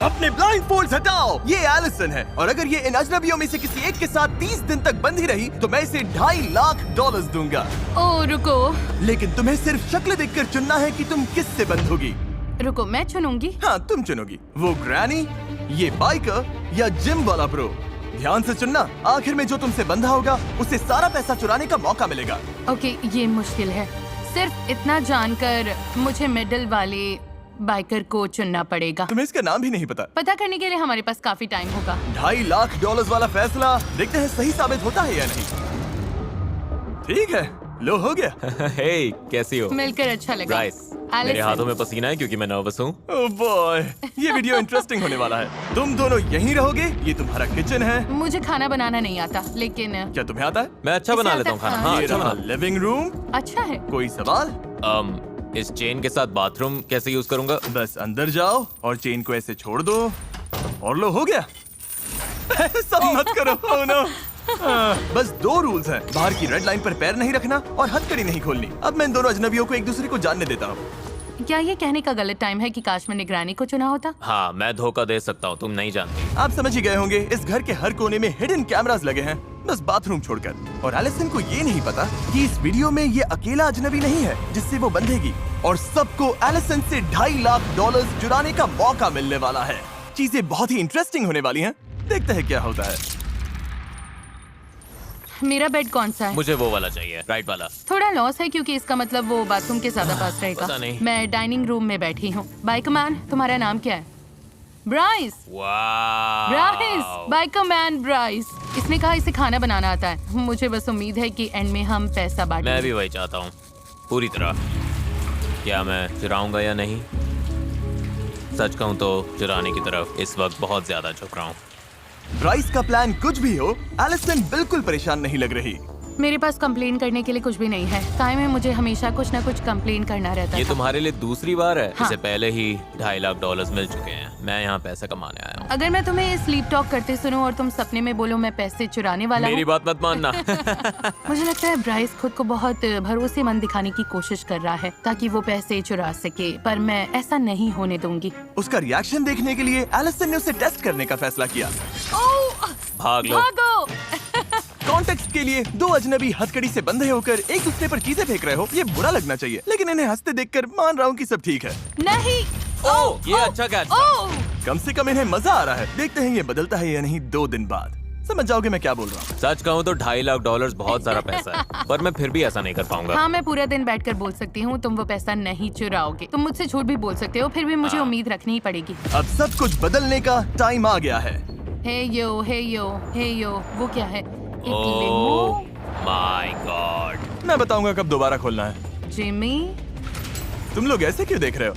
अपने blind folds हटाओ। ये एलिसन है और अगर ये इन अजनबियों में से किसी एक के साथ 30 दिन तक बंधी रही तो मैं इसे $2.5 लाख दूंगा। ओ रुको लेकिन तुम्हें सिर्फ शक्ल देखकर चुनना है कि तुम किससे बंधोगी। रुको, मैं चुनूंगी। हाँ तुम चुनोगी, वो ग्रैनी, ये बाइकर या जिम वाला ब्रो। ध्यान से चुनना, आखिर में जो तुमसे बंधा होगा उसे सारा पैसा चुराने का मौका मिलेगा। ओके, ये मुश्किल है। सिर्फ इतना जानकर मुझे मिडिल वाले बाइकर को चुनना पड़ेगा। तुम्हें इसका नाम भी नहीं पता करने के लिए हमारे पास काफी टाइम होगा। $2.5 लाख वाला फैसला, देखते हैं सही साबित होता है या नहीं। ठीक है, लो हो गया। हे, कैसी हो? मिलकर अच्छा लगा। ब्राइस, मेरे हाथों में पसीना है क्योंकि मैं नर्वस हूँ। ओह बॉय, ये वीडियो इंटरेस्टिंग होने वाला है। तुम दोनों यहीं रहोगे, ये तुम्हारा किचन है। मुझे खाना बनाना नहीं आता, लेकिन क्या तुम्हें आता है? मैं अच्छा बना लेता हूँ खाना। हाँ, अच्छा बना। लिविंग रूम अच्छा है। कोई सवाल? इस चेन के साथ बाथरूम कैसे यूज करूंगा? बस अंदर जाओ और चेन को ऐसे छोड़ दो और लो हो गया। सब मत करो। Oh no. बस 2 रूल्स हैं, बाहर की रेड लाइन पर पैर नहीं रखना और हथकड़ी नहीं खोलनी। अब मैं इन दोनों अजनबियों को एक दूसरे को जानने देता हूँ। क्या ये कहने का गलत टाइम है कि काश मैंने ग्रैनी को चुना होता? हाँ, मैं धोखा दे सकता हूँ, तुम नहीं जानती। आप समझ ही गए होंगे, इस घर के हर कोने में हिडन कैमरास लगे हैं, बस बाथरूम छोड़कर। और एलिसन को ये नहीं पता कि इस वीडियो में ये अकेला अजनबी नहीं है जिससे वो बंधेगी, और सबको एलिसन से $2.5 लाख चुराने का मौका मिलने वाला है। चीजें बहुत ही इंटरेस्टिंग होने वाली हैं, देखते हैं क्या होता है। मेरा बेड कौन सा है? मुझे वो वाला चाहिए, राइट वाला। थोड़ा लॉस है क्योंकि इसका मतलब वो बाथरूम के ज्यादा पास रहेगा। पता नहीं। मैं डाइनिंग रूम में बैठी हूँ। बाइकमैन, तुम्हारा नाम क्या है? ब्राइस। Bryce, Bikeman Bryce. इसने कहा इसे खाना बनाना आता है। मुझे बस उम्मीद है कि एंड में हम पैसा बांटेंगे। मैं भी वही चाहता हूँ, पूरी तरह। क्या मैं चुराऊंगा या नहीं? सच कहूँ तो चुराने की तरफ इस वक्त बहुत ज्यादा झुक रहा हूँ। ब्राइस का प्लान कुछ भी हो, एलिसन बिल्कुल परेशान नहीं लग रही। मेरे पास कंप्लेन करने के लिए कुछ भी नहीं है। कायम में मुझे हमेशा कुछ न कुछ कंप्लेन करना रहता है। ये तुम्हारे लिए दूसरी बार है। हाँ। इससे पहले ही $2.5 लाख मिल चुके हैं। मैं यहाँ पैसा कमाने आया हूँ। अगर मैं तुम्हें स्लीप टॉक करते सुनूं और तुम सपने में बोलो मैं पैसे चुराने वाला मेरी हूँ। बात मत मानना। मुझे लगता है ब्राइस खुद को बहुत भरोसेमंद दिखाने की कोशिश कर रहा है ताकि वो पैसे चुरा सके, पर मैं ऐसा नहीं होने दूंगी। उसका रिएक्शन देखने के लिए एलिसन ने उसे टेस्ट करने का फैसला किया। भाग लो। भागो! कॉन्टेक्स्ट के लिए 2 अजनबी हथकड़ी से बंधे होकर एक दूसरे पर चीजें फेंक रहे हो, ये बुरा लगना चाहिए, लेकिन इन्हें हंसते देखकर मान रहा हूँ कि सब ठीक है। नहीं। ओह, ये अच्छा कैच था। कम से कम इन्हें मजा आ रहा है। देखते हैं ये बदलता है या नहीं 2 दिन बाद। समझ जाओगे मैं क्या बोल रहा हूँ। सच कहूँ तो $2.5 लाख बहुत सारा पैसा है, पर मैं फिर भी ऐसा नहीं कर पाऊंगा। हाँ, मैं पूरा दिन बैठकर बोल सकती हूँ तुम वो पैसा नहीं चुराओगे। तुम मुझसे झूठ भी बोल सकते हो, फिर भी मुझे उम्मीद रखनी ही पड़ेगी। अब सब कुछ बदलने का टाइम आ गया है। हे यो, हे यो, हे यो, वो क्या है? एक ओह लिमो? My God. मैं बताऊंगा कब दोबारा खोलना है। जिमी? तुम लोग ऐसे क्यों देख रहे हो?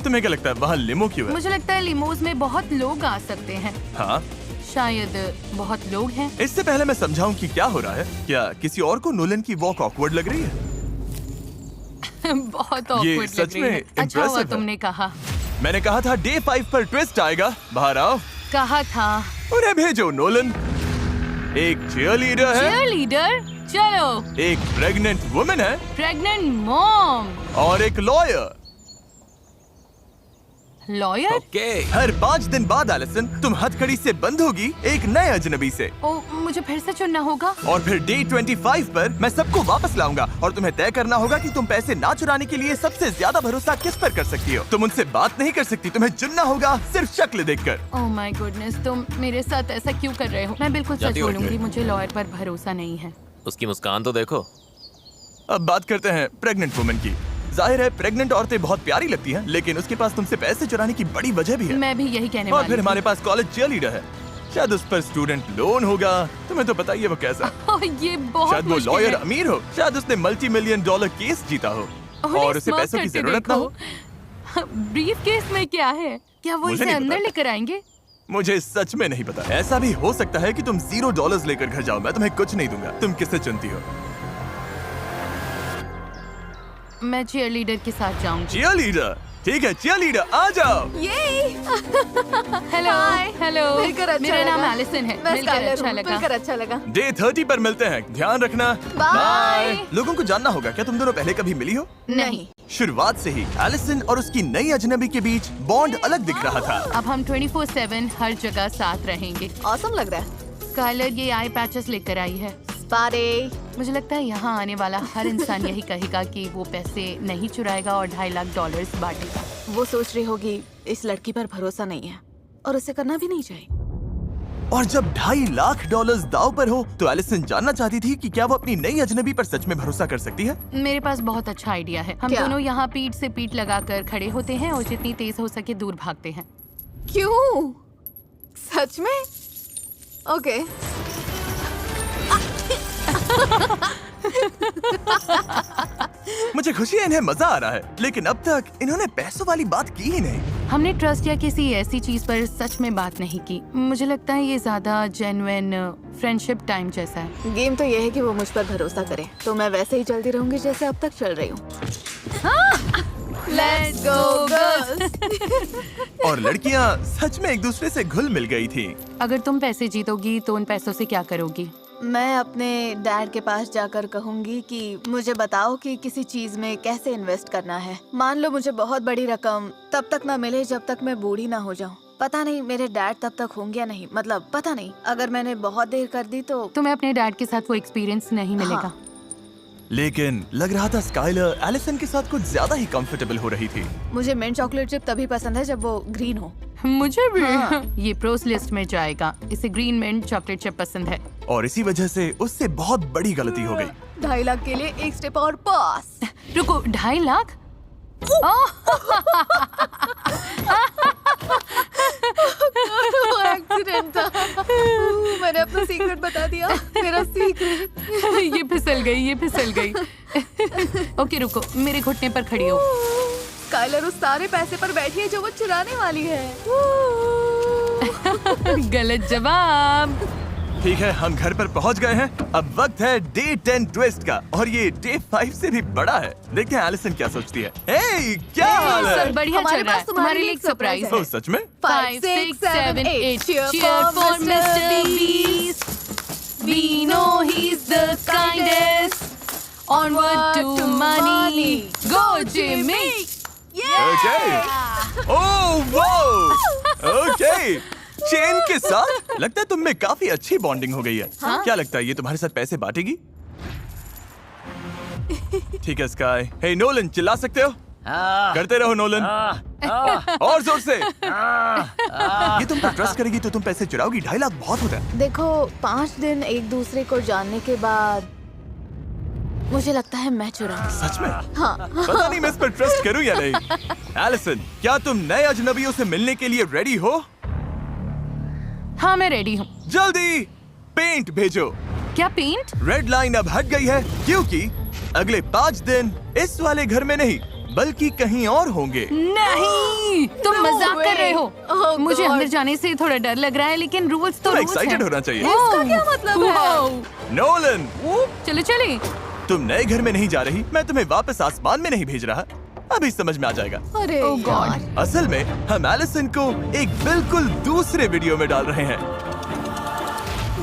तुम्हें क्या लगता है वहाँ लिमो क्यों है? मुझे लगता है लिमोज में बहुत लोग आ सकते हैं। हाँ, शायद बहुत लोग हैं। इससे पहले मैं समझाऊं कि क्या हो रहा है, क्या किसी और को नोलन की वॉक ऑकवर्ड लग रही है? बहुत awkward लग सच रही में है। अच्छा हुआ impressive है। तुमने कहा। मैंने कहा था डे 5 पर ट्विस्ट आएगा। बाहर आओ। कहा था। उन्हें भेजो नोलन। एक चीयरलीडर है, चीयरलीडर? चलो। एक प्रेग्नेंट वुमन है प्रेग्नेंट मॉम। और एक लॉयर। लॉयर? ओके। हर 5 दिन बाद एलिसन तुम हथकड़ी से बंधोगी एक नए अजनबी से, ओ, मुझे फिर से चुनना होगा। और फिर डे 25 पर मैं सबको वापस लाऊंगा और तुम्हें तय करना होगा कि तुम पैसे ना चुराने के लिए सबसे ज्यादा भरोसा किस पर कर सकती हो। तुम उनसे बात नहीं कर सकती, तुम्हें चुनना होगा सिर्फ शक्ल देखकर। ओह माय गुडनेस, तुम मेरे साथ ऐसा क्यों कर रहे हो? मैं बिल्कुल सच जाती हो? बोलूंगी, मुझे लॉयर पर भरोसा नहीं है। उसकी मुस्कान तो देखो। अब बात करते हैं प्रेग्नेंट वुमन की। जाहिर है प्रेग्नेंट औरतें बहुत प्यारी लगती हैं, लेकिन उसके पास तुमसे पैसे चुराने की बड़ी वजह भी है। मैं भी यही कहने और वाली फिर थी। हमारे पास कॉलेज चीयरलीडर है, शायद उस पर स्टूडेंट लोन होगा। तुम्हें तो पता ही है वो कैसा। ओह, ये बहुत शायद वो मुश्किल लॉयर है। अमीर हो, शायद उसने $multi-million केस जीता हो उन्हें और उसे स्मार्ट पैसों की करके जरूरत ना हो। देखो। ब्रीफ केस में क्या है? क्या वो मुझे इसे नहीं अंदर पता। लेकर आएंगे? मुझे सच में नहीं पता। ऐसा भी हो सकता है कि तुम $0 लेकर घर जाओ, मैं तुम्हें कुछ नहीं दूंगा। तुम किससे चुनती हो? मैं चीयरलीडर के साथ जाऊंगी। चीयरलीडर? ठीक है, चीयरलीडर आ जाओ। Hello, hello. मिलकर अच्छा मेरा नाम लगा। एलिसन है। मैं मिलकर स्काइलर अच्छा हूँ, लगा। मिलकर अच्छा लगा। डे 30 पर मिलते हैं, ध्यान रखना। बाय। लोगों को जानना होगा, क्या तुम दोनों पहले कभी मिली हो? नहीं। शुरुआत से ही एलिसन और उसकी नई अजनबी के बीच बॉन्ड अलग दिख रहा था। अब हम 24/7 हर जगह साथ रहेंगे। ऑसम लग रहा है। स्काइलर ये आई पैचेस लेकर आई है। स्पारे। मुझे लगता है यहाँ आने वाला हर इंसान यही कहेगा कि वो पैसे नहीं चुराएगा और $2.5 लाख बांटेगा। वो सोच रही होगी इस लड़की पर भरोसा नहीं है और उसे करना भी नहीं चाहिए। और जब $2.5 लाख दाव पर हो तो एलिसन जानना चाहती थी कि क्या वो अपनी नई अजनबी पर सच में भरोसा कर सकती है। मेरे पास बहुत अच्छा आइडिया है। हम क्या? दोनों यहाँ पीठ से पीठ लगाकर खड़े होते हैं और जितनी तेज हो सके दूर भागते हैं। क्यों? सच में? ओके। मुझे खुशी है इन्हें मजा आ रहा है, लेकिन अब तक इन्होंने पैसों वाली बात की ही नहीं। हमने ट्रस्ट या किसी ऐसी चीज पर सच में बात नहीं की। मुझे लगता है ये ज्यादा जेन्युइन फ्रेंडशिप टाइम जैसा है। गेम तो ये है कि वो मुझ पर भरोसा करे, तो मैं वैसे ही चलती रहूंगी जैसे अब तक चल रही हूँ। Let's go girls! और लड़कियाँ सच में एक दूसरे से घुल मिल गई थी। अगर तुम पैसे जीतोगी तो उन पैसों से क्या करोगी? मैं अपने डैड के पास जाकर कहूंगी कि मुझे बताओ कि किसी चीज में कैसे इन्वेस्ट करना है। मान लो मुझे बहुत बड़ी रकम तब तक ना मिले जब तक मैं बूढ़ी ना हो जाऊं। पता नहीं मेरे डैड तब तक होंगे या नहीं, मतलब पता नहीं। अगर मैंने बहुत देर कर दी तो तुम्हें अपने डैड के साथ वो एक्सपीरियंस नहीं मिलेगा। लेकिन लग रहा था स्काइलर एलिसन के साथ कुछ ज्यादा ही कंफर्टेबल हो रही थी। मुझे मिंट चॉकलेट चिप तभी पसंद है जब वो ग्रीन हो। मुझे भी। ये प्रोस लिस्ट में जाएगा। इसे ग्रीन मिंट चॉकलेट चिप पसंद है। और इसी वजह से उससे बहुत बड़ी गलती हो गई। 2.5 लाख के लिए एक स्टेप और पास। रुको, 2.5 लाख? एक्सीडेंट था। मैंने अपना सीक्रेट बता दिया। मेरा सीक्रेट। ये फिसल गई। ओके रुको, मेरे घुटने पर खड़ी हो। स्काइलर उस सारे पैसे पर बैठी है जो वो चुराने वाली है। गलत जवाब। ठीक है, हम घर पर पहुंच गए हैं। अब वक्त है डे 10 ट्विस्ट का, और ये डे 5 से भी बड़ा है। देखते हैं एलिसन क्या सोचती है। हे, क्या हाल है? सर बढ़िया हमारे चल रहा है। पास तुम्हारे लिए एक सरप्राइज surprise है। ओह, सच में? 5, 6, 7, 8 Cheer for Mr. Beast. We know he's the kindest. Onward to money. Go Jimmy. Okay. Oh, wow. Okay. Chain के साथ लगता है तुम में काफी अच्छी बॉन्डिंग हो गई है। हाँ? क्या लगता है ये तुम्हारे साथ पैसे बांटेगी? ठीक है स्काई। हे नोलन, चिल्ला सकते हो? करते रहो नोलन। और जोर से। ये तुम पर ट्रस्ट करेगी तो तुम पैसे चुराओगी। 2.5 लाख बहुत होता है। देखो, 5 दिन एक दूसरे को जानने के बाद मुझे लगता है मैं चुराऊंगी। सच में? हाँ। पता नहीं मैं इस पर ट्रस्ट करूं या नहीं। एलिसन, क्या तुम नए अजनबियों से मिलने के लिए रेडी हो? हाँ मैं रेडी हूँ। जल्दी पेंट भेजो। क्या पेंट? रेड लाइन अब हट गई है क्योंकि अगले 5 दिन इस वाले घर में नहीं बल्कि कहीं और होंगे। नहीं, तुम No मजाक कर रहे हो। Oh मुझे God. अंदर जाने से थोड़ा डर लग रहा है, लेकिन रूल्स तो तुम्हें रूल्स हैं। एक्साइटेड होना चाहिए। इसका क्या मतलब है? Wow. नोलन, चलो चले। तुम नए घर में नहीं जा रही, मैं तुम्हें वापस आसमान में नहीं भेज रहा। अभी समझ में आ जाएगा। अरे Oh God. यार। असल में हम एलिसन को एक बिल्कुल दूसरे वीडियो में डाल रहे हैं।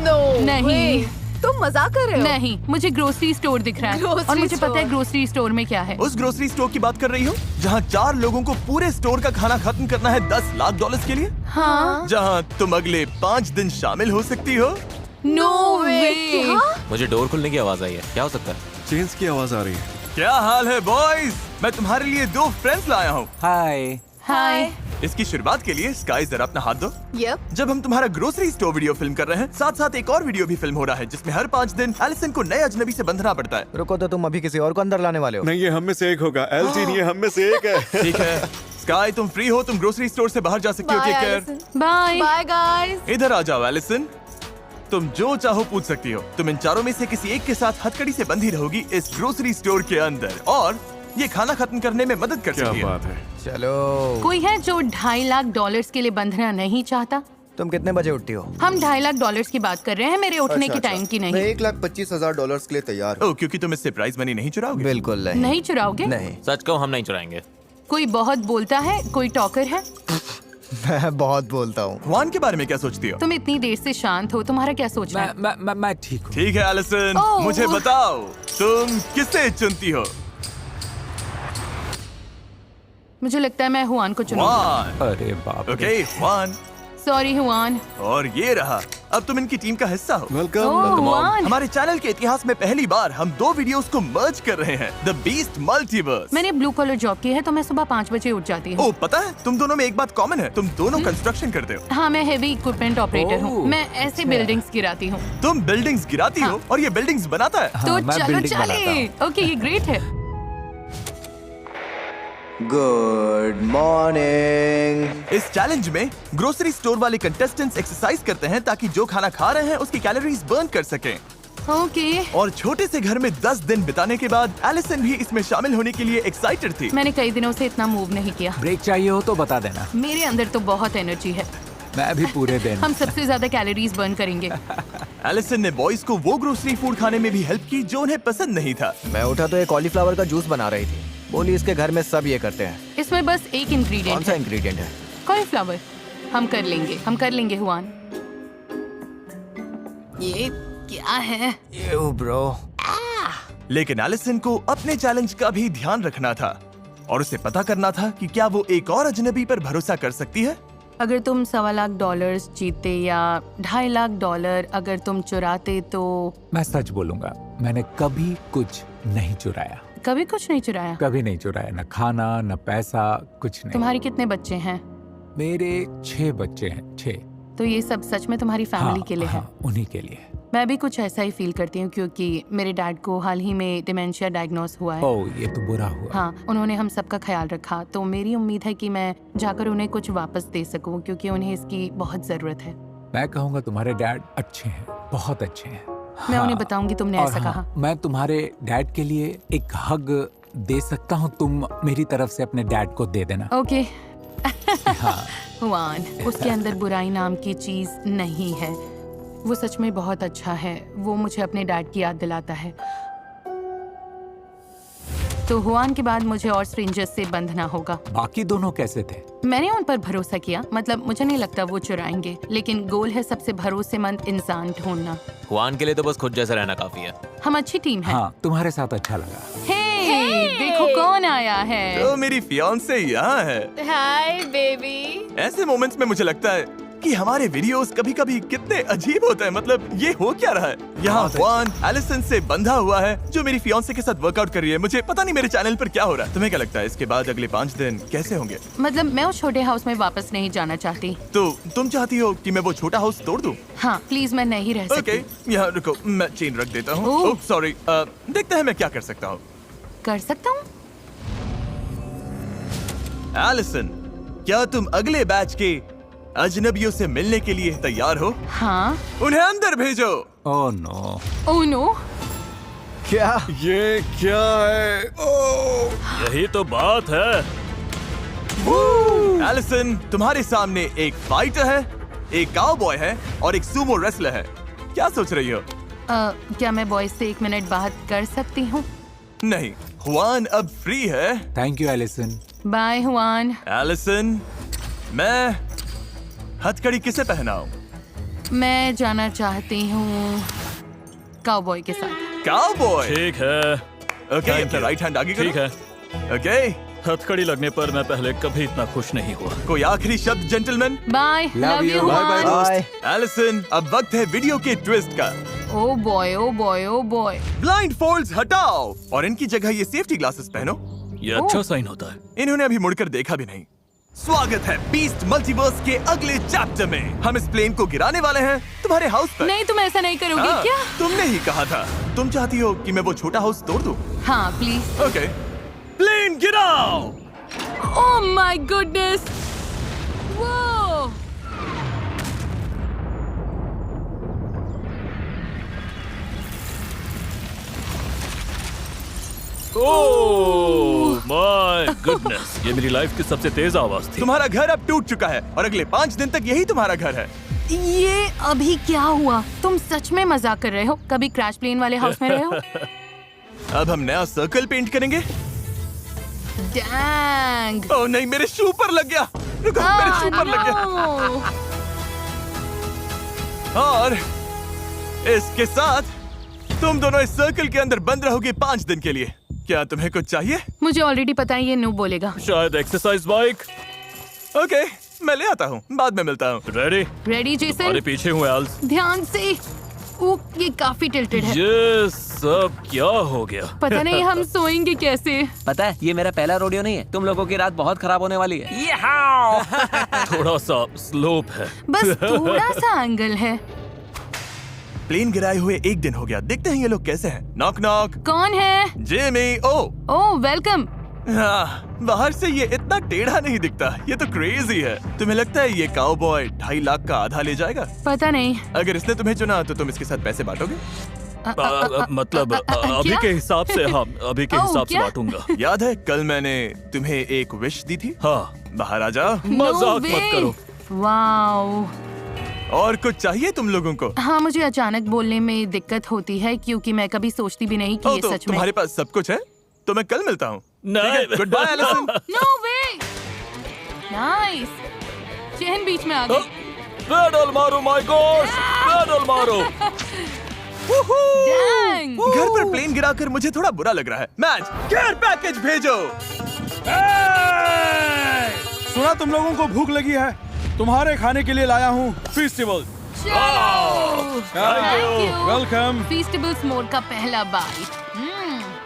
No नहीं। way. तुम मजाक कर रहे हो? नहीं, मुझे ग्रोसरी स्टोर दिख रहा है। Grocery और मुझे पता है store. ग्रोसरी स्टोर में क्या है। उस ग्रोसरी स्टोर की बात कर रही हो जहाँ 4 लोगों को पूरे स्टोर का खाना खत्म करना है $10 लाख के लिए, हाँ। जहाँ तुम अगले 5 दिन शामिल हो सकती हो। नो वे। हाँ? मुझे डोर खुलने की आवाज आई है। क्या हो सकता है? चेन्स की आवाज आ रही है। क्या हाल है बॉयज? मैं तुम्हारे लिए 2 फ्रेंड्स लाया हूँ। हाय। हाय। इसकी शुरुआत के लिए स्काई जरा अपना हाथ दो। Yep. जब हम तुम्हारा ग्रोसरी स्टोर वीडियो फिल्म कर रहे हैं, साथ साथ एक और वीडियो भी फिल्म हो रहा है जिसमें हर 5 दिन एलिसन को नए अजनबी से बंधना पड़ता है। रुको, तो तुम अभी किसी और को अंदर लाने वाले हो? नहीं, ये हम में से एक होगा। एलजी नहीं, ये हम में से एक है। ठीक है स्काई, तुम फ्री हो, तुम ग्रोसरी स्टोर से बाहर जा सकती हो। Bye, take care. Allison. Bye. Bye, guys. इधर आ जाओ एलिसन, तुम जो चाहो पूछ सकती हो। तुम इन चारों में से किसी एक के साथ हथकड़ी से बंधी रहोगी इस ग्रोसरी स्टोर के अंदर, और ये खाना खत्म करने में मदद कर क्या सकती है। बात है। चलो, कोई है जो $2.5 लाख के लिए बंधना नहीं चाहता? तुम कितने बजे उठती हो? हम $2.5 लाख की बात कर रहे हैं, मेरे उठने के टाइम की मैं नहीं। $1,25,000 के लिए तैयार हूँ। ओह, क्योंकि तुम इससे प्राइज मनी नहीं चुराओगे। बिल्कुल नहीं। नहीं चुराओगे? नहीं, सच कहूँ, हम नहीं चुराएंगे। कोई बहुत बोलता है, कोई टॉकर है। मैं बहुत बोलता हूँ। जुआन के बारे में क्या सोचती हो? तुम इतनी देर से शांत हो, तुम्हारा क्या सोचना है? मैं ठीक हूँ। ठीक है एलिसन, ओह। मुझे बताओ तुम किसे चुनती हो? मुझे लगता है मैं हुआन को चुनूंगा। हुआन। अरे बाप रे। Okay Hwan. Sorry Hwan. और ये रहा, अब तुम इनकी टीम का हिस्सा हो। वेलकम। ओह हुआन, हमारे चैनल के इतिहास में पहली बार हम 2 वीडियोस को मर्ज कर रहे हैं, द बीस्ट मल्टीवर्स। मैंने ब्लू कॉलर जॉब की है तो मैं सुबह 5 बजे उठ जाती हूँ। ओ पता है, तुम दोनों में एक बात कॉमन है, तुम दोनों कंस्ट्रक्शन करते हो। हाँ, मैं हेवी इक्विपमेंट ऑपरेटर हूँ। ओह, मैं ऐसे बिल्डिंग्स गिराती हूँ। तुम बिल्डिंग्स गिराती हो और ये बिल्डिंग्स बनाता है। तो मैं चलो building चले। ओके, ये ग्रेट है। Good morning. इस चैलेंज में ग्रोसरी स्टोर वाले कंटेस्टेंट्स एक्सरसाइज करते हैं ताकि जो खाना खा रहे हैं उसकी कैलोरीज बर्न कर सकें। ओके, और छोटे से घर में 10 दिन बिताने के बाद एलिसन भी इसमें शामिल होने के लिए एक्साइटेड थी। मैंने कई दिनों से इतना मूव नहीं किया। ब्रेक चाहिए हो तो बता देना, मेरे अंदर तो बहुत एनर्जी है। मैं भी पूरे दिन। हम सबसे ज्यादा कैलोरीज बर्न करेंगे। एलिसन ने बॉयज को वो ग्रोसरी फूड खाने में भी हेल्प की जो उन्हें पसंद नहीं था। मैं उठा तो एक कॉलीफ्लावर का जूस बना रही थी। बोली इसके घर में सब ये करते हैं। इसमें बस एक कौन इंग्रेडिएंट सा है, इंग्रेडिएंट है? कॉलीफ्लावर। हम कर लेंगे हुआन। ये क्या है? You bro. लेकिन एलिसन को अपने चैलेंज का भी ध्यान रखना था और उसे पता करना था कि क्या वो एक और अजनबी पर भरोसा कर सकती है। अगर तुम $1.25 लाख जीते या $2.5 लाख अगर तुम चुराते तो? मैं सच बोलूंगा, मैंने कभी कुछ नहीं चुराया। कभी कुछ नहीं चुराया? कभी नहीं चुराया, न खाना न पैसा, कुछ नहीं। तुम्हारे कितने बच्चे हैं? मेरे 6 बच्चे हैं, 6। तो ये सब सच में तुम्हारी फैमिली के लिए है? हाँ, उन्हीं के लिए। मैं भी कुछ ऐसा ही फील करती हूँ क्योंकि मेरे डैड को हाल ही में डिमेंशिया डायग्नोस हुआ है। ओह, ये तो बुरा हुआ। हाँ, उन्होंने हम सबका ख्याल रखा, तो मेरी उम्मीद है कि मैं जाकर उन्हें कुछ वापस दे सकूं क्योंकि उन्हें इसकी बहुत जरूरत है। मैं कहूँगा तुम्हारे डैड अच्छे हैं, बहुत अच्छे हैं। मैं हाँ, उन्हें बताऊंगी तुमने और ऐसा हाँ, कहा। मैं तुम्हारे डैड के लिए एक हग दे सकता हूँ, तुम मेरी तरफ से अपने डैड को दे देना। ओके। हाँ। हुआन, उसके अंदर बुराई नाम की चीज नहीं है। वो सच में बहुत अच्छा है। वो मुझे अपने डैड की याद दिलाता है। तो हुआन के बाद मुझे और स्ट्रेंजर्स से बंधना होगा। बाकी दोनों कैसे थे? मैंने उन पर भरोसा किया, मतलब मुझे नहीं लगता वो चुराएंगे, लेकिन गोल है सबसे भरोसेमंद इंसान ढूंढना। हुआन के लिए तो बस खुद जैसा रहना काफी है। हम अच्छी टीम है। हाँ, तुम्हारे साथ अच्छा लगा। हे, देखो कौन आया है। तो मेरी फियांसे यहाँ है। Hi baby. ऐसे मोमेंट्स में मुझे लगता है कि हमारे वीडियोस कभी-कभी कितने अजीब होते हैं। मतलब ये हो क्या रहा है? यहाँ हुआन एलिसन से बंधा हुआ है जो मेरी फियांसे के साथ वर्कआउट कर रही है। मुझे पता नहीं मेरे चैनल पर क्या हो रहा है। तुम्हें क्या लगता है इसके बाद अगले 5 दिन कैसे होंगे? मतलब मैं उस छोटे हाउस में वापस नहीं जाना चाहती। तो तुम चाहती हो कि मैं वो छोटा हाउस तोड़ दूं? हाँ प्लीज, मैं नहीं रह सकती। ओके, यहाँ रुको, मैं चेन रख देता हूँ। ओह। ओह सॉरी, देखते हैं मैं क्या कर सकता हूँ। कर सकता हूँ। एलिसन, क्या तुम अगले बैच के अजनबियों से मिलने के लिए तैयार हो? हाँ। उन्हें अंदर भेजो। Oh no. Oh no. क्या? ये क्या है? ओह! यही तो बात है। एलिसन, तुम्हारे सामने एक फाइटर है, एक काउबॉय है और एक सुमो रेसलर है। क्या सोच रही हो? क्या मैं बॉयज से 1 मिनट बात कर सकती हूँ? नहीं, हुआन अब फ्री है। Thank you Allison. Bye Juan. Allison, मैं हथकड़ी किसे पहनाऊं? मैं जाना चाहती हूँ काउबॉय के साथ। काउबॉय? ठीक है, ओके, Thank अपना you. राइट हैंड आगे करो। ठीक है। ओके, हथकड़ी लगने पर मैं पहले कभी इतना खुश नहीं हुआ। कोई आखिरी शब्द gentleman? Bye, love you Juan. Bye. Allison, अब वक्त है वीडियो के ट्विस्ट का। Oh boy, oh boy, oh boy. Blindfolds हटाओ और इनकी जगह ये सेफ्टी ग्लासेस पहनो। ये अच्छा साइन होता है। इन्होंने अभी मुड़कर देखा भी नहीं। स्वागत है बीस्ट मल्टीवर्स के अगले चैप्टर में। हम इस प्लेन को गिराने वाले हैं तुम्हारे हाउस पर। नहीं, तुम ऐसा नहीं करोगे हाँ, क्या? तुमने ही कहा था। तुम चाहती हो कि मैं वो छोटा हाउस तोड़ दूं? हाँ प्लीज। ओके, प्लेन गिराओ। Oh my goodness. वो ओह माय गुडनेस, ये मेरी लाइफ की सबसे तेज आवाज थी। तुम्हारा घर अब टूट चुका है और अगले 5 दिन तक यही तुम्हारा घर है। ये अभी क्या हुआ? तुम सच में मजाक कर रहे हो? कभी क्रैश प्लेन वाले हाउस में रहे हो? अब हम नया सर्कल पेंट करेंगे। डैंग। ओह नहीं, मेरे शू पर लग गया। रुको, मेरे शू पर लग गया। और इसके साथ तुम दोनों इस सर्कल के अंदर बंद रहोगे 5 दिन के लिए। क्या तुम्हें कुछ चाहिए? मुझे ऑलरेडी पता है ये नो बोलेगा। शायद एक्सरसाइज बाइक। ओके, मैं ले आता हूँ, बाद में मिलता हूँ। रेडी? Ready Jason? अरे पीछे हूँ एल्स। ध्यान से। ये काफी टिल्टेड है। ये सब क्या हो गया? पता नहीं हम सोएंगे कैसे। पता है, ये मेरा पहला रोडियो नहीं है। तुम लोगों की रात बहुत खराब होने वाली है। थोड़ा सा स्लोप है। बस थोड़ा सा एंगल है। प्लेन गिराए हुए 1 दिन हो गया। देखते हैं ये लोग कैसे हैं। Knock knock. कौन है? जिमी। ओह वेलकम। हाँ, बाहर से ये इतना टेढ़ा नहीं दिखता। ये तो क्रेजी है। तुम्हें लगता है ये काउबॉय 2.5 लाख का आधा ले जाएगा? पता नहीं। अगर इसने तुम्हें चुना तो तुम इसके साथ पैसे बांटोगे? मतलब अभी के हिसाब से, हाँ अभी के हिसाब से क्या? बांटूंगा। याद है कल मैंने तुम्हें एक विश दी थी? हाँ, बाहर आ जाओ। मजाक मत करो। वाओ। और कुछ चाहिए तुम लोगों को? हाँ, मुझे अचानक बोलने में दिक्कत होती है क्योंकि मैं कभी सोचती भी नहीं कि ये तो सच में। तुम्हारे पास सब कुछ है? तो मैं कल मिलता हूँ। नहीं। Goodbye Allison. No way. Nice. Chain बीच में आ गई। पेडल मारो माय गॉड, पेडल मारो। डैंग। घर पर प्लेन गिराकर मुझे थोड़ा बुरा लग रहा है। मैच, केयर पैकेज भेजो। सुना तुम लोगों को भूख लगी है? तुम्हारे खाने के लिए लाया हूँ फेस्टिवल। वेलकम। फेस्टिवल्स मोड का पहला बाइट।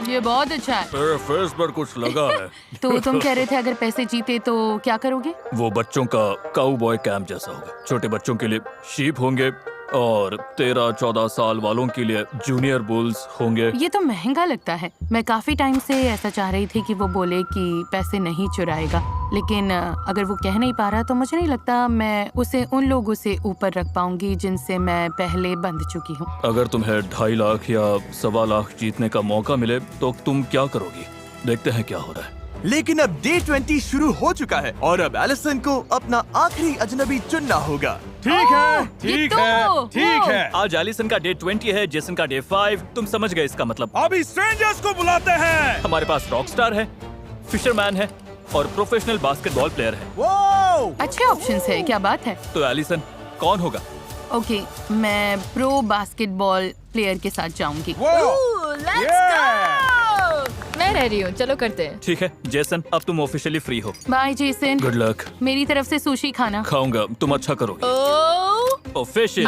ये बहुत अच्छा है। मेरे फेस पर कुछ लगा है। तो तुम कह रहे थे अगर पैसे जीते तो क्या करोगे? वो बच्चों का काउबॉय कैंप जैसा होगा। छोटे बच्चों के लिए शीप होंगे और 13-14 साल वालों के लिए जूनियर बुल्स होंगे। ये तो महंगा लगता है। मैं काफी टाइम से ऐसा चाह रही थी कि वो बोले कि पैसे नहीं चुराएगा, लेकिन अगर वो कह नहीं पा रहा तो मुझे नहीं लगता मैं उसे उन लोगों से ऊपर रख पाऊंगी जिनसे मैं पहले बंध चुकी हूँ। अगर तुम्हें 2.5 लाख या 1.25 लाख जीतने का मौका मिले तो तुम क्या करोगी? देखते हैं क्या हो रहा है। लेकिन अब डे 20 शुरू हो चुका है और अब एलिसन को अपना आखिरी अजनबी चुनना होगा। ठीक है, ये ठीक तो है, वो। ठीक है। आज एलिसन का डे 20 है, जेसन का डे 5। तुम समझ गए इसका मतलब। अभी स्ट्रेंजर्स को बुलाते हैं। हमारे पास रॉकस्टार है, फिशरमैन है और प्रोफेशनल बास्केटबॉल प्लेयर है। वो अच्छे ऑप्शंस है। क्या बात है। तो एलिसन कौन होगा? ओके, मैं प्रो बास्केटबॉल प्लेयर के साथ जाऊंगी। मैं रह रही हूँ, चलो करते हैं। ठीक है जेसन, अब तुम ऑफिशियली फ्री हो। Bye Jason. Good luck. मेरी तरफ से सुशी खाना। खाऊंगा, तुम अच्छा करोगे। ऑफिशियल।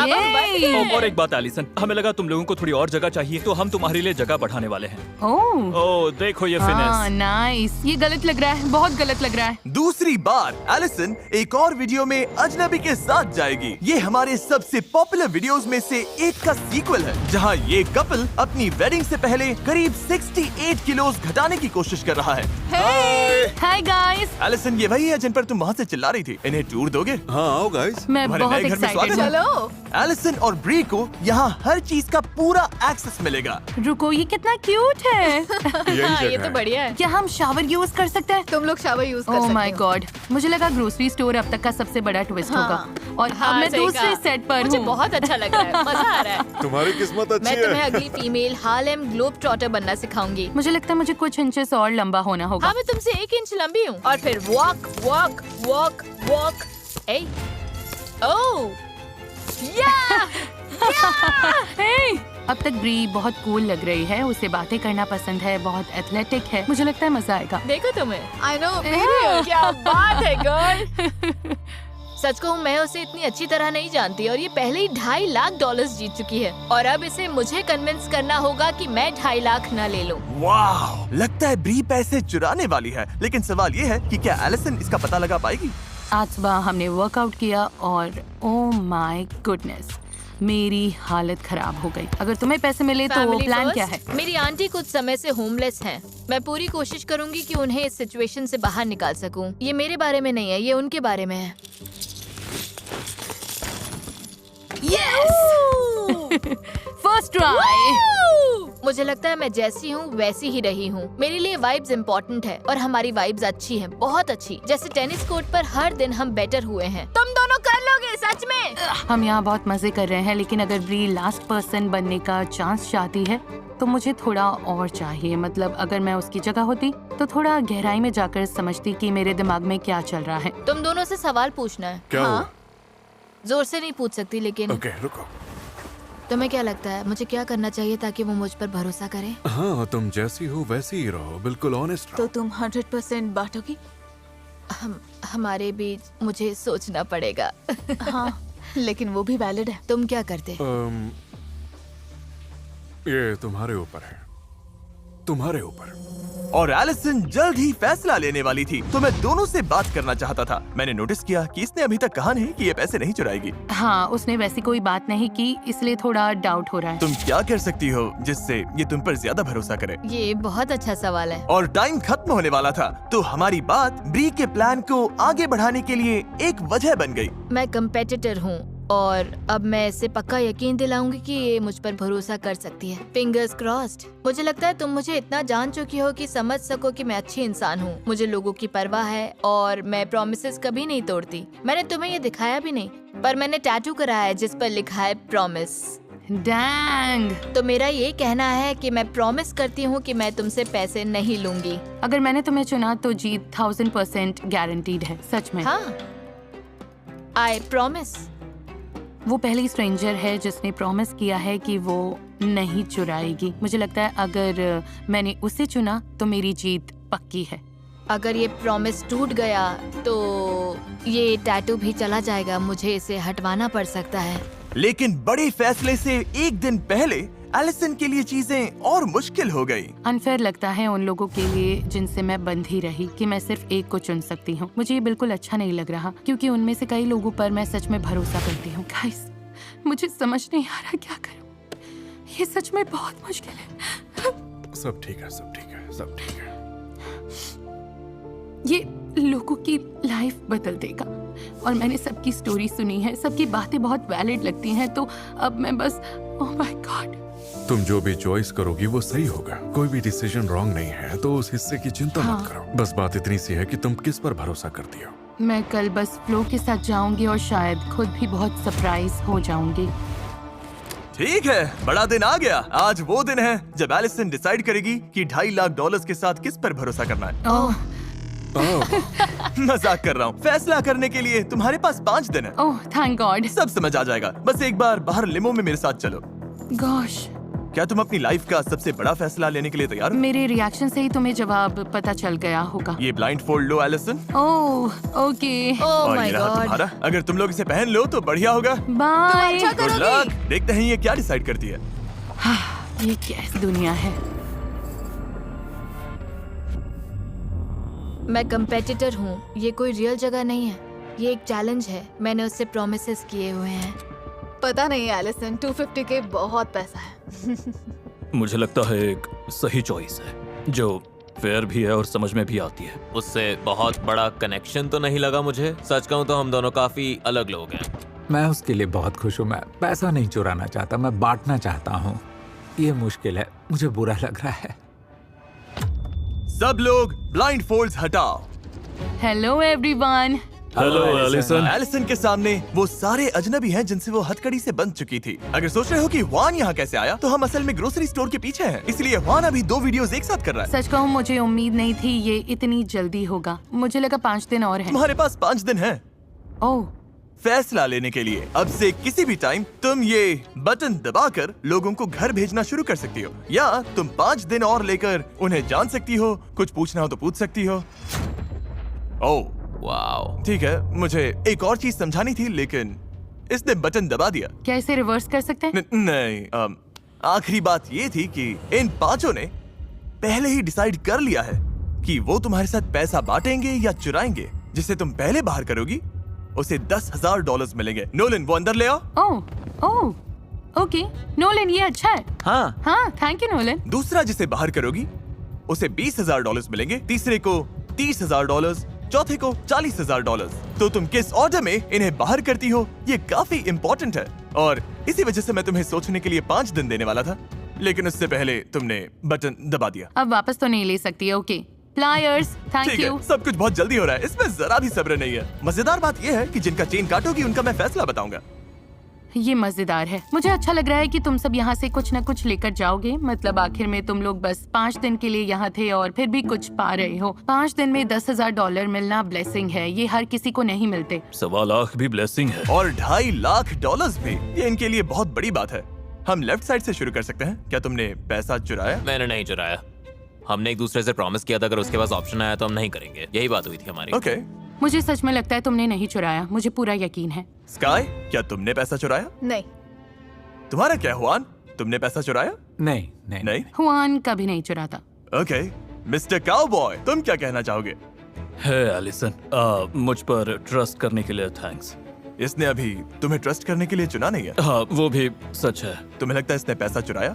और एक बात एलिसन, हमें लगा तुम लोगों को थोड़ी और जगह चाहिए तो हम तुम्हारे लिए जगह बढ़ाने वाले हैं। ओह देखो ये फिनेस। नाइस। ये गलत लग रहा है, बहुत गलत लग रहा है। दूसरी बार एलिसन एक और वीडियो में अजनबी के साथ जाएगी। ये हमारे सबसे पॉपुलर वीडियोस में से एक का सीक्वल है, जहां ये कपल अपनी वेडिंग से पहले करीब 68 किलो घटाने की कोशिश कर रहा है। Hi guys. एलिसन, ये वही है जिन पर तुम वहाँ से चिल्ला रही थी। इन्हें टूर दोगे? हाँ आओ गाइस। मैं तुम्हारे बहुत नए घर में एक्साइटेड स्वागत है। हूँ। एलिसन और ब्री को यहाँ हर चीज का पूरा एक्सेस मिलेगा। रुको, ये कितना क्यूट है। हाँ, ये तो बढ़िया है। क्या हम शावर यूज कर सकते हैं? तुम लोग शावर यूज कर ओह सकते माय हो। गॉड, मुझे लगा ग्रोसरी स्टोर अब तक का सबसे बड़ा ट्विस्ट हाँ। होगा और हाँ, अब मैं सही दूसरे कहा। सेट पर मुझे हूँ। बहुत अच्छा लग रहा है, मजा आ रहा है। तुम्हारी किस्मत अच्छी मैं तुम्हें है। अगली फीमेल हार्लेम ग्लोब ट्रॉटर बनना सिखाऊंगी। मुझे लगता है मुझे कुछ इंचेस और लंबा होना होगा। हाँ, मैं तुमसे 1 इंच लंबी हूँ। और फिर वॉक वॉक वॉक वॉक। ओह या हे! अब तक ब्री बहुत कूल लग रही है, उसे बातें करना पसंद है, बहुत एथलेटिक है। मुझे लगता है मजा आएगा। देखो तुम्हें। I know. क्या बात है गर्ल। सच कहूँ मैं उसे इतनी अच्छी तरह नहीं जानती और ये पहले ही $2.5 लाख जीत चुकी है और अब इसे मुझे कन्विंस करना होगा कि मैं 2.5 लाख न ले लूं। वाह, लगता है ब्री पैसे चुराने वाली है। लेकिन सवाल ये है कि क्या एलिसन इसका पता लगा पाएगी? आज सुबह हमने वर्कआउट किया और ओह माय गुडनेस, मेरी हालत खराब हो गई। अगर तुम्हें पैसे मिले तो Family प्लान first? क्या है? मेरी आंटी कुछ समय से होमलेस हैं। मैं पूरी कोशिश करूंगी कि उन्हें इस सिचुएशन से बाहर निकाल सकूं। ये मेरे बारे में नहीं है, ये उनके बारे में है। First try. मुझे लगता है मैं जैसी हूँ वैसी ही रही हूँ। मेरे लिए वाइब्स इम्पोर्टेंट है और हमारी वाइब्स अच्छी हैं, बहुत अच्छी। जैसे टेनिस कोर्ट पर हर दिन हम बेटर हुए हैं। तुम दोनों कर लोगे सच में। हम यहाँ बहुत मजे कर रहे हैं, लेकिन अगर ब्री लास्ट पर्सन बनने का चांस चाहती है तो मुझे थोड़ा और चाहिए। मतलब अगर मैं उसकी जगह होती तो थोड़ा गहराई में जाकर समझती कि मेरे दिमाग में क्या चल रहा है। तुम दोनों से सवाल पूछना है। क्या हुआ? जोर से नहीं पूछ सकती लेकिन ओके रुको। तुम्हें क्या लगता है मुझे क्या करना चाहिए ताकि वो मुझ पर भरोसा करे? हाँ, तुम जैसी हो वैसी ही रहो, बिल्कुल ऑनेस्ट तो रहो। तुम 100% बांटोगी? हमारे बीच मुझे सोचना पड़ेगा। हाँ, लेकिन वो भी वैलिड है। तुम क्या करते? ये तुम्हारे ऊपर है, तुम्हारे ऊपर। और एलिसन जल्द ही फैसला लेने वाली थी, तो मैं दोनों से बात करना चाहता था। मैंने नोटिस किया कि इसने अभी तक कहा नहीं कि ये पैसे नहीं चुराएगी। हाँ, उसने वैसी कोई बात नहीं की, इसलिए थोड़ा डाउट हो रहा है। तुम क्या कर सकती हो जिससे ये तुम पर ज्यादा भरोसा करे? ये बहुत अच्छा सवाल है। और टाइम खत्म होने वाला था, तो हमारी बात ब्री के प्लान को आगे बढ़ाने के लिए एक वजह बन गई। मैं कंपेटिटर हूँ और अब मैं इसे पक्का यकीन दिलाऊंगी कि ये मुझ पर भरोसा कर सकती है। Fingers crossed. मुझे लगता है तुम मुझे इतना जान चुकी हो कि समझ सको कि मैं अच्छी इंसान हूँ। मुझे लोगों की परवाह है और मैं प्रॉमिसेस कभी नहीं तोड़ती। मैंने तुम्हें ये दिखाया भी नहीं, पर मैंने टैटू कराया है जिस पर लिखा है प्रॉमिस। डैंग। तो मेरा ये कहना है कि मैं प्रॉमिस करती हूँ कि मैं तुमसे पैसे नहीं लूंगी। अगर मैंने तुम्हें चुना तो जीत 1000% गारंटीड है, सच में। हाँ, आई प्रॉमिस। वो पहली स्ट्रेंजर है जिसने प्रॉमिस किया है कि वो नहीं चुराएगी। मुझे लगता है अगर मैंने उसे चुना तो मेरी जीत पक्की है। अगर ये प्रॉमिस टूट गया तो ये टैटू भी चला जाएगा। मुझे इसे हटवाना पड़ सकता है। लेकिन बड़े फैसले से एक दिन पहले एलिसन के लिए चीजें और मुश्किल हो गई। अनफेयर लगता है उन लोगों के लिए जिनसे मैं बंधी रही कि मैं सिर्फ एक को चुन सकती हूँ। मुझे ये बिल्कुल अच्छा नहीं लग रहा क्योंकि उनमें से कई लोगों पर मैं सच में भरोसा करती हूँ। गाइस, मुझे समझ नहीं आ रहा क्या करूँ। ये सच में बहुत मुश्किल है। सब ठीक है, सब ठीक है, सब ठीक है। ये लोगों की लाइफ बदल देगा और मैंने सबकी स्टोरी सुनी है, सबकी बातें बहुत वैलिड लगती हैं, तो अब मैं बस ओह माय गॉड। तुम जो भी चॉइस करोगी वो सही होगा। कोई भी डिसीजन रॉन्ग नहीं है, तो उस हिस्से की चिंता मत करो। बस बात इतनी सी है कि तुम किस पर भरोसा करती हो। मैं कल बस फ्लो के साथ जाऊंगी और शायद खुद भी बहुत सरप्राइज हो जाऊंगी। ठीक है, बड़ा दिन आ गया। आज वो दिन है जब एलिसन डिसाइड करेगी कि $2.5 लाख के साथ किस पर भरोसा करना है। ओह मजाक कर रहा हूँ। फैसला करने के लिए तुम्हारे पास 5 दिन है। Oh thank God. सब समझ आ जाएगा। बस एक बार बाहर लिमो में मेरे साथ चलो। गॉश, क्या तुम अपनी लाइफ का सबसे बड़ा फैसला लेने के लिए तैयार हो? मेरे रिएक्शन से ही तुम्हें जवाब पता चल गया होगा। ये ब्लाइंड फोल्ड लो एलिसन। Oh okay. ओह और माय ये रहा गॉड। तुम्हारा। अगर तुम लोग इसे पहन लो तो बढ़िया होगा। बाय। अच्छा गुड लक। देखते हैं ये क्या डिसाइड करती है। ये कैसी दुनिया है। मैं कंपेटिटर हूँ, ये कोई रियल जगह नहीं है। ये एक चैलेंज है। मैंने उससे प्रॉमिसेस किए हुए हैं। पता नहीं एलिसन, 250 के बहुत पैसा है। मुझे लगता है एक सही चॉइस है जो फेयर भी है और समझ में भी आती है। उससे बहुत बड़ा कनेक्शन तो नहीं लगा मुझे। सच कहूँ तो हम दोनों काफी अलग लोग हैं। मैं उसके लिए बहुत खुश हूँ। मैं पैसा नहीं चुराना चाहता, मैं बांटना चाहता हूँ। ये मुश्किल है, मुझे बुरा लग रहा है। सब लोग ब्लाइंड फोल्ड्स हटाओ। Hello everyone. Hello Allison. Allison के सामने वो सारे अजनबी हैं जिनसे वो हथकड़ी से बंध चुकी थी। अगर सोच रहे हो कि वान यहाँ कैसे आया, तो हम असल में ग्रोसरी स्टोर के पीछे हैं, इसलिए वान अभी 2 वीडियोस एक साथ कर रहा है। सच कहूँ मुझे उम्मीद नहीं थी ये इतनी जल्दी होगा। मुझे लगा 5 दिन और है। तुम्हारे पास 5 दिन है ओह फैसला लेने के लिए। अब से किसी भी टाइम तुम ये बटन दबाकर लोगों को घर भेजना शुरू कर सकती हो, या तुम 5 दिन और लेकर उन्हें जान सकती हो। कुछ पूछना हो तो पूछ सकती हो। Oh wow. ठीक है, मुझे एक और चीज समझानी थी लेकिन इसने बटन दबा दिया। क्या इसे रिवर्स कर सकते हैं? नहीं, आखिरी बात ये थी कि इन 5 ने पहले ही डिसाइड कर लिया है कि वो तुम्हारे साथ पैसा बांटेंगे या चुराएंगे। जिसे तुम पहले बाहर करोगी उसे $10,000 मिलेंगे। नोलन, वो अंदर ले आओ। ओह ओह ओके नोलन, ये अच्छा है। हाँ थैंक यू नोलन। दूसरा जिसे बाहर करोगी उसे $20,000 मिलेंगे। तीसरे को $30,000, चौथे को $40,000। तो तुम किस ऑर्डर में इन्हें बाहर करती हो ये काफी इम्पोर्टेंट है, और इसी वजह से मैं तुम्हें सोचने के लिए 5 दिन देने वाला था, लेकिन उससे पहले तुमने बटन दबा दिया। अब वापस तो नहीं ले सकती। ओके प्लायर्स, थैंक ठीक यू। है, सब कुछ बहुत जल्दी हो रहा है, इसमें जरा भी सब्र नहीं है। मजेदार बात यह है कि जिनका चेन काटोगी उनका मैं फैसला बताऊंगा। ये मजेदार है। मुझे अच्छा लग रहा है कि तुम सब यहाँ से कुछ न कुछ लेकर जाओगे। मतलब आखिर में तुम लोग बस 5 दिन के लिए यहाँ थे और फिर भी कुछ पा रहे हो। 5 दिन में $10,000 मिलना ब्लेसिंग है। ये हर किसी को नहीं मिलते। 1.25 लाख भी ब्लेसिंग है। और $2.5 लाख भी, ये इनके लिए बहुत बड़ी बात है। हम लेफ्ट साइड से शुरू कर सकते हैं। क्या तुमने पैसा चुराया? मैंने नहीं चुराया। हमने एक दूसरे से प्रॉमिस किया था अगर उसके पास ऑप्शन आया तो हम नहीं करेंगे। यही बात हुई थी हमारी। ओके। मुझे सच में लगता है तुमने नहीं चुराया, मुझे पूरा यकीन है। स्काई, क्या तुमने पैसा चुराया? नहीं। तुम्हारा क्या हुआन? तुमने पैसा चुराया? नहीं नहीं नहीं। हुआन कभी नहीं चुराता। ओके। मिस्टर काउबॉय, तुम क्या कहना चाहोगे? हे एलिसन, मुझ पर ट्रस्ट करने के लिए थैंक्स। इसने अभी तुम्हें ट्रस्ट करने के लिए चुना नहीं है। हाँ, वो भी सच है। तुम्हें लगता है इसने पैसा चुराया?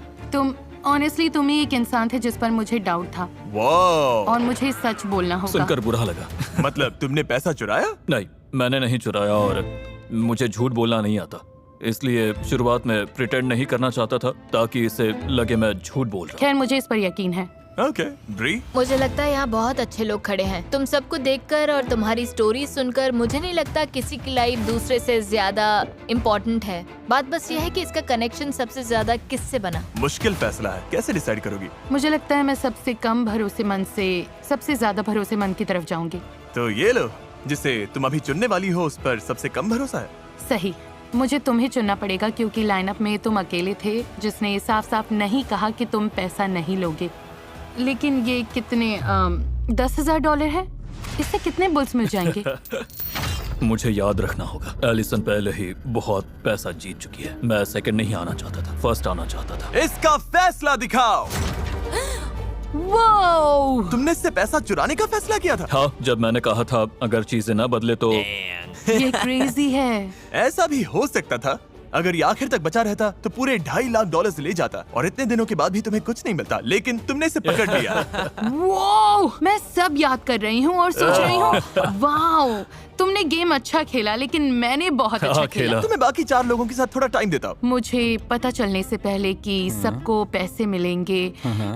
ऑनेस्टली तुम ही एक इंसान थे जिस पर मुझे डाउट था। वाह। और मुझे सच बोलना होगा। सुनकर बुरा लगा। मतलब तुमने पैसा चुराया? नहीं, मैंने नहीं चुराया और मुझे झूठ बोलना नहीं आता, इसलिए शुरुआत में प्रिटेंड नहीं करना चाहता था ताकि इसे लगे मैं झूठ बोल रहा। खैर मुझे इस पर यकीन है। ओके। ब्री, मुझे लगता है यहाँ बहुत अच्छे लोग खड़े हैं। तुम सबको देखकर और तुम्हारी स्टोरी सुनकर मुझे नहीं लगता किसी की लाइफ दूसरे से ज्यादा इम्पोर्टेंट है। बात बस ये है कि इसका कनेक्शन सबसे ज्यादा किससे बना। मुश्किल फैसला है, कैसे डिसाइड करोगी? मुझे लगता है मैं सबसे कम भरोसेमंद से सबसे ज्यादा भरोसेमंद की तरफ जाऊंगी। तो ये लो, जिसे तुम अभी चुनने वाली हो उस पर सबसे कम भरोसा है। सही, मुझे तुम्हें चुनना पड़ेगा क्योंकि लाइनअप में तुम अकेले थे जिसने साफ साफ नहीं कहा कि तुम पैसा नहीं लोगे। लेकिन ये कितने $10,000 है? इससे कितने बुल्स मिल जाएंगे? मुझे याद रखना होगा, एलिसन पहले ही बहुत पैसा जीत चुकी है। मैं सेकंड नहीं आना चाहता था, फर्स्ट आना चाहता था। इसका फैसला दिखाओ। वो तुमने इससे पैसा चुराने का फैसला किया था? हाँ, जब मैंने कहा था अगर चीजें ना बदले तो। ये क्रेजी है। ऐसा भी हो सकता था, अगर ये आखिर तक बचा रहता तो पूरे $2.5 लाख ले जाता और इतने दिनों के बाद भी तुम्हें कुछ नहीं मिलता, लेकिन तुमने इसे पकड़ लिया। वो मैं सब याद कर रही हूँ और सोच रही हूँ वाओ, तुमने गेम अच्छा खेला लेकिन मैंने बहुत अच्छा खेला। तुम्हें बाकी 4 लोगों के साथ थोड़ा टाइम देता। मुझे पता चलने से पहले कि सबको पैसे मिलेंगे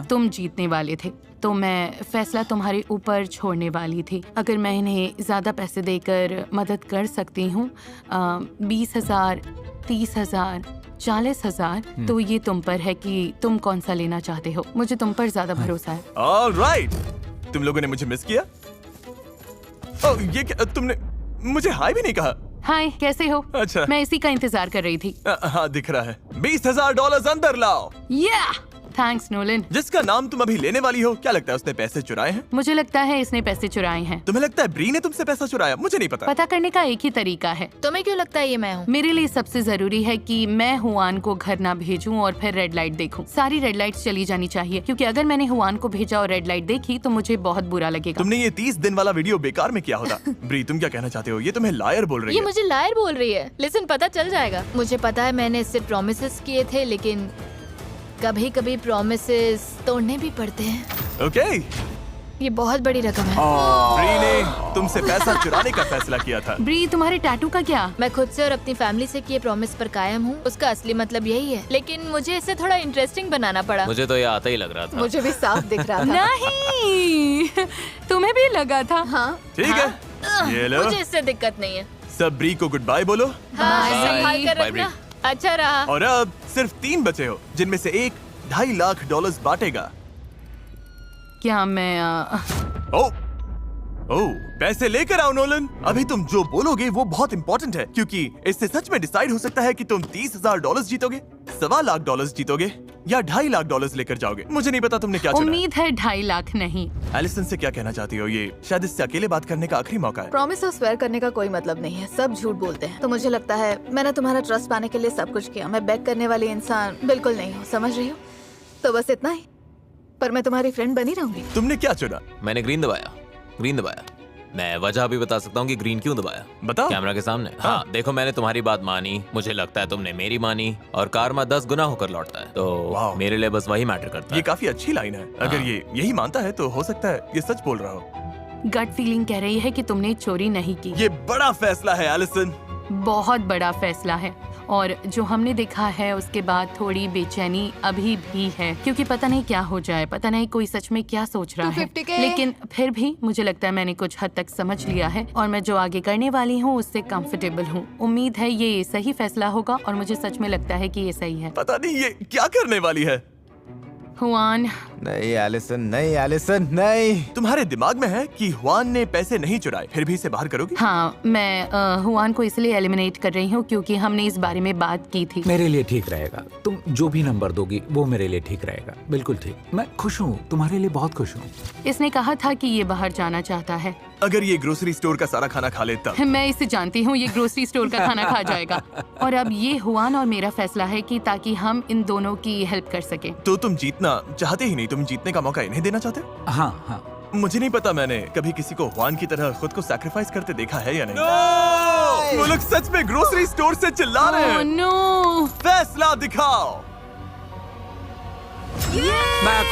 तुम जीतने वाले थे, तो मैं फैसला तुम्हारे ऊपर छोड़ने वाली थी। अगर मैं इन्हें ज्यादा पैसे देकर मदद कर सकती हूँ, 20,000, 30,000, 40,000, तो ये तुम पर है कि तुम कौन सा लेना चाहते हो। मुझे तुम पर ज्यादा भरोसा है। ऑलराइट, तुम लोगों ने मुझे मिस किया। ओह, ये क्या, तुमने मुझे हाय भी नहीं कहा। हाय, कैसे हो? अच्छा, मैं इसी का इंतजार कर रही थी। हाँ, दिख रहा है। $20,000 अंदर लाओ। Thanks Nolan. जिसका नाम तुम अभी लेने वाली हो, क्या लगता है उसने पैसे चुराए हैं? मुझे लगता है इसने पैसे चुराए हैं। तुम्हें लगता है ब्री ने तुमसे पैसा चुराया? मुझे नहीं पता। पता करने का एक ही तरीका है। तुम्हें क्यों लगता है ये मैं हूँ? मेरे लिए सबसे जरूरी है कि मैं हुआन को घर ना भेजूं और फिर रेड लाइट देखूं। सारी रेड लाइट्स चली जानी चाहिए, क्योंकि अगर मैंने हुआन को भेजा और रेड लाइट देखी तो मुझे बहुत बुरा लगेगा। तुमने ये 30 दिन वाला वीडियो बेकार में किया होता। ब्री, तुम क्या कहना चाहते हो? ये तुम्हें लायर बोल रही है। ये मुझे लायर बोल रही है। लिसन, पता चल जाएगा। मुझे पता है मैंने इससे प्रॉमिसेस किए थे, लेकिन कभी कभी प्रॉमिसेस तोड़ने भी पड़ते हैं। ओके। ये बहुत बड़ी रकम है। ब्री ने तुमसे पैसा चुराने का फैसला किया था। ब्री, तुम्हारे टैटू का क्या? मैं खुद से और अपनी फैमिली से किए प्रॉमिस पर कायम हूँ। उसका असली मतलब यही है, लेकिन मुझे इसे थोड़ा इंटरेस्टिंग बनाना पड़ा। मुझे तो ये आता ही लग रहा था। मुझे भी साफ दिख रहा था। नहीं, तुम्हें भी लगा था? हाँ। ठीक है, ये लो। मुझे इससे दिक्कत नहीं है। सब ब्री को गुड बाय बोलो। हाँ, संभाल कर रखना। अच्छा रहा। और अब सिर्फ 3 बचे हो, जिनमें से एक $2.5 लाख बांटेगा। क्या मैं ओह, पैसे लेकर आओ नोलन। अभी तुम जो बोलोगे वो बहुत इंपॉर्टेंट है, क्योंकि इससे सच में डिसाइड हो सकता है कि तुम $30,000 जीतोगे, $1.25 लाख जीतोगे या $2.5 लाख लेकर जाओगे। मुझे नहीं पता तुमने क्या चुना। उम्मीद है 2.5 लाख नहीं। एलिसन से क्या कहना चाहती हो? ये शायद इससे अकेले बात करने का आखिरी मौका है। प्रॉमिस और स्वेयर करने का कोई मतलब नहीं है, सब झूठ बोलते हैं। तो मुझे लगता है मैंने तुम्हारा ट्रस्ट पाने के लिए सब कुछ किया। मैं बैक करने वाली इंसान बिल्कुल नहीं हूँ, समझ रही हो? तो बस इतना ही, पर मैं तुम्हारी फ्रेंड बनी रहूंगी। तुमने क्या चुना? मैंने ग्रीन दबाया। ग्रीन दबाया। मैं वजह भी बता सकता हूँ कि ग्रीन क्यों दबाया। बताओ। कैमरा के सामने। हाँ, देखो, मैंने तुम्हारी बात मानी, मुझे लगता है तुमने मेरी मानी, और कार्मा 10 गुना होकर लौटता है, तो मेरे लिए बस वही मैटर करता है। ये काफी अच्छी लाइन है। अगर ये यही मानता है तो हो सकता है ये सच बोल रहा हो। गट फीलिंग कह रही है कि तुमने चोरी नहीं की। ये बड़ा फैसला है एलिसन। बहुत बड़ा फैसला है, और जो हमने देखा है उसके बाद थोड़ी बेचैनी अभी भी है, क्योंकि पता नहीं क्या हो जाए, पता नहीं कोई सच में क्या सोच रहा है। लेकिन फिर भी मुझे लगता है मैंने कुछ हद तक समझ लिया है, और मैं जो आगे करने वाली हूँ उससे कंफर्टेबल हूँ। उम्मीद है ये सही फैसला होगा, और मुझे सच में लगता है कि ये सही है। पता नहीं ये क्या करने वाली है। हुआन, नहीं एलिसन, नहीं एलिसन, नहीं। तुम्हारे दिमाग में है कि हुआन ने पैसे नहीं चुराए, फिर भी इसे बाहर करोगी? हाँ, मैं हुआन को इसलिए एलिमिनेट कर रही हूँ क्योंकि हमने इस बारे में बात की थी। मेरे लिए ठीक रहेगा। तुम जो भी नंबर दोगी वो मेरे लिए ठीक रहेगा। बिल्कुल ठीक। मैं खुश हूँ, तुम्हारे लिए बहुत खुश हूँ। इसने कहा था कि ये बाहर जाना चाहता है। अगर ये ग्रोसरी स्टोर का सारा खाना खा लेता। मैं इसे जानती हूँ, ये ग्रोसरी स्टोर का खाना खा जाएगा। और अब ये हुआन और मेरा फैसला है कि ताकि हम इन दोनों की हेल्प कर सके। तो तुम जीतना चाहते ही नहीं, तुम जीतने का मौका इन्हें देना चाहते? हाँ हाँ। मुझे नहीं पता मैंने कभी किसी को हुआन की तरह खुद को सैक्रिफाइस करते देखा है या नहीं। वो लोग सच में ग्रोसरी स्टोर से चिल्ला रहे हैं। नो। फैसला दिखाओ। मैं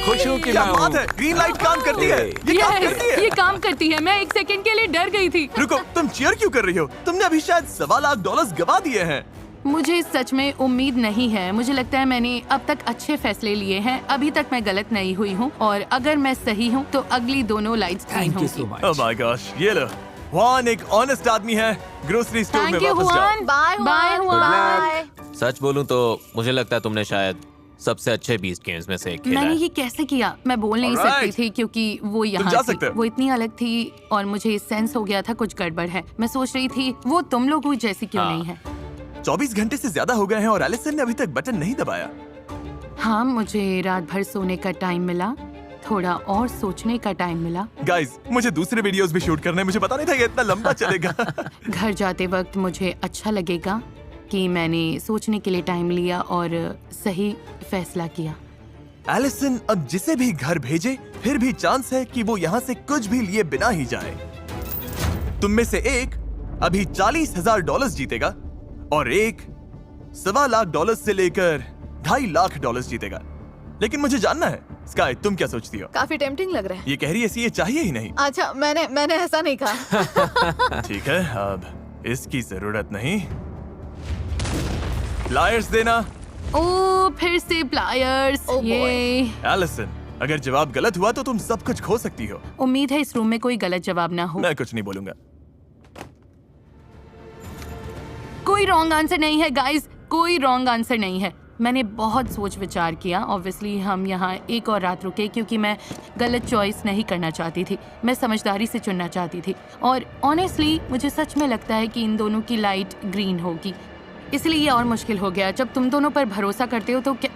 खुश हूँ कि क्या बात है, ग्रीन लाइट काम करती है। ये काम करती है। ये काम करती है। मैं एक सेकंड के लिए डर गई थी। रुको, तुम चीयर क्यों कर रही हो? तुमने अभी शायद $1.25 लाख गवा दिए हैं। मुझे सच में उम्मीद नहीं है। मुझे लगता है मैंने अब तक अच्छे फैसले लिए हैं। अभी तक मैं गलत नहीं हुई हूँ और अगर मैं सही हूँ तो अगली दोनों लाइट्स ग्रीन होंगी। ओह माय गॉश, ये लो, हुआन एक ऑनेस्ट आदमी है। ग्रोसरी स्टोर में वापस जाओ। Bye bye. सच बोलूं तो मुझे लगता है तुमने शायद सबसे अच्छे 20 गेम्स में से एक खेला मैंने है। ये कैसे किया? मैं बोल नहीं सकती थी क्योंकि वो यहाँ जा थी। सकते हो। वो इतनी अलग थी और मुझे सेंस हो गया था कुछ गड़बड़ है। मैं सोच रही थी वो तुम लोगों जैसी क्यों नहीं है। 24 घंटे से ज्यादा हो गए हैं और एलिसन ने अभी तक बटन नहीं दबाया। हाँ, मुझे रात भर सोने का टाइम मिला, थोड़ा और सोचने का टाइम मिला। गाइस, मुझे दूसरे वीडियोस भी शूट करने हैं। मुझे पता नहीं था ये इतना लंबा चलेगा। घर जाते वक्त मुझे अच्छा लगेगा कि मैंने सोचने के लिए टाइम लिया और सही फैसला किया। एलिसन अब जिसे भी घर भेजे, फिर भी चांस है कि वो यहाँ से कुछ भी लिए बिना ही जाए। तुम में से एक अभी $40,000 जीतेगा और एक $1.25 लाख से लेकर $2.5 लाख जीतेगा। लेकिन मुझे जानना है, स्काई, तुम क्या सोचती हो? काफी टेम्पटिंग लग रहा है। ये कह रही है ये चाहिए ही नहीं। अच्छा, मैंने ऐसा नहीं कहा। ठीक है, अब इसकी जरूरत नहीं। प्लायर्स देना। ओ, फिर से प्लायर्स। ये एलिसन, अगर जवाब गलत हुआ तो तुम सब कुछ खो सकती हो। उम्मीद है इस रूम में कोई गलत जवाब ना हो। मैं कुछ नहीं बोलूंगा। कोई रॉन्ग आंसर नहीं है गाइस, कोई रॉन्ग आंसर नहीं है। मैंने बहुत सोच विचार किया। ऑब्वियसली हम यहाँ एक और रात रुके क्योंकि मैं गलत चॉइस नहीं करना चाहती थी। मैं समझदारी से चुनना चाहती थी और ऑनेस्टली मुझे सच में लगता है कि इन दोनों की लाइट ग्रीन होगी। इसलिए ये और मुश्किल हो गया। जब तुम दोनों पर भरोसा करते हो तो क्या?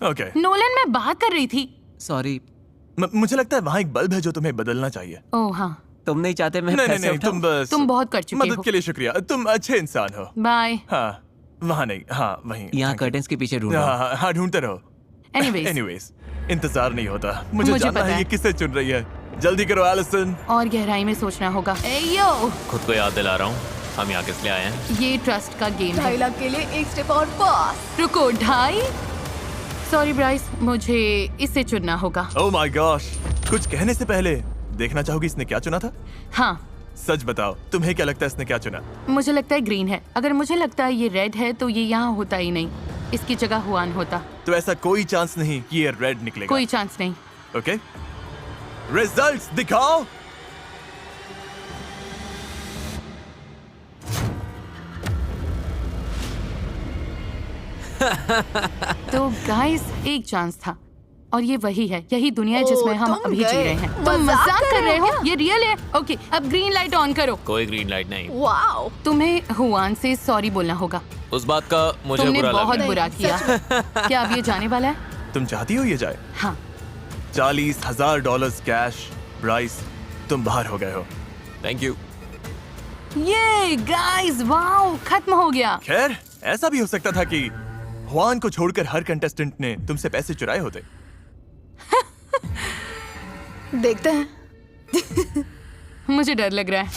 ओके। नोलन, मैं बात कर रही थी। सॉरी। मुझे लगता है वहाँ एक बल्ब है जो तुम्हें बदलना चाहिए। ओह हाँ। तुम नहीं चाहते मैं नहीं, तुम बहुत कर चुके हो। मदद के लिए शुक्रिया। तुम अच्छे इंसान हो। बाय। हाँ, वहाँ नहीं, हाँ वहीं। यहाँ कर्टेन्स के पीछे ढूंढो। हाँ, ढूंढते रहो। एनीवेज, इंतजार नहीं होता। मुझे जानना है ये किसे चुन रही है। जल्दी करो एलिसन। और गहराई में सोचना होगा। यो, खुद को याद दिला रहा हूँ, हम यहाँ किस लिए आए हैं। ये ट्रस्ट का गेम है। 2.5 लाख के लिए एक स्टेप और पास। रुको, 2.5? सॉरी ब्राइस, मुझे इसे चुनना होगा। ओह माय गॉश, कुछ कहने से पहले देखना चाहोगी इसने क्या चुना था? हाँ। सच बताओ, तुम्हें क्या लगता है इसने क्या चुना? मुझे लगता है ग्रीन है। अगर मुझे लगता है ये रेड है तो ये यहाँ होता ही नहीं, इसकी जगह हुआन होता। तो ऐसा कोई चांस नहीं कि ये रेड निकलेगा? कोई चांस नहीं। ओके, रिजल्ट्स दिखाओ। तो गाइस, एक चांस था और ये वही है। यही दुनिया है जिसमें हम अभी जी रहे हैं। तुम मजाक कर रहे हो? ये रियल है। ओके, अब ग्रीन लाइट ऑन करो। कोई ग्रीन लाइट नहीं। वाओ। तुम्हें हुआन से सॉरी बोलना होगा। उस बात का मुझे तुमने बुरा बहुत लगा। बुरा किया। क्या अब ये जाने वाला है? तुम चाहती हो ये जाए? हाँ। $40,000 कैश। ब्राइस, तुम बाहर हो गए हो। Thank you. ये गाइस, वाओ, खत्म हो गया। खैर, ऐसा भी हो सकता था कि हुआन को छोड़कर हर कंटेस्टेंट ने तुमसे पैसे चुराए होते। देखते हैं। मुझे डर लग रहा है।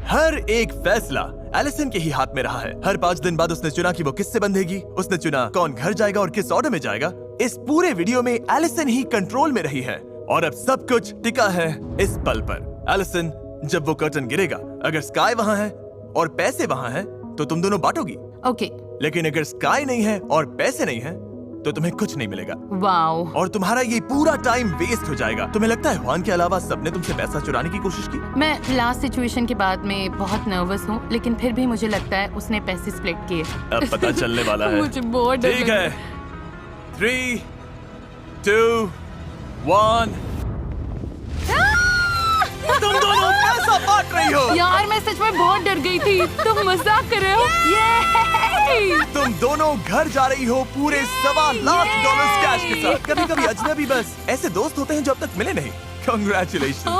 हर एक फैसला एलिसन के ही हाथ में रहा है। हर 5 दिन बाद उसने चुना कि वो किससे बंधेगी। उसने चुना कौन घर जाएगा और किस ऑर्डर में जाएगा। इस पूरे वीडियो में एलिसन ही कंट्रोल में रही है और अब सब कुछ टिका है इस पल पर। एलिसन, जब वो कर्टन गिरेगा, अगर स्काई वहाँ है और पैसे वहाँ है तो तुम दोनों बांटोगी। ओके। लेकिन अगर स्काई नहीं है और पैसे नहीं है तो तुम्हें कुछ नहीं मिलेगा। वाओ। और तुम्हारा ये पूरा टाइम वेस्ट हो जाएगा। तुम्हें लगता है हुआन के अलावा सबने तुमसे पैसा चुराने की कोशिश की? मैं लास्ट सिचुएशन के बाद में बहुत नर्वस हूँ, लेकिन फिर भी मुझे लगता है उसने पैसे स्प्लिट किए। अब पता चलने वाला है। मुझे बहुत डर ठीक लग है, 3, 2, 1। तुम दोनों पैसा बांट रही हो। यार मैं सच में बहुत डर गई थी। तुम मजाक कर रहे हो? ये तुम दोनों घर जा रही हो पूरे $1.25 कैश के साथ। कभी कभी अजनबी बस ऐसे दोस्त होते हैं जो अब तक मिले नहीं। Congratulations।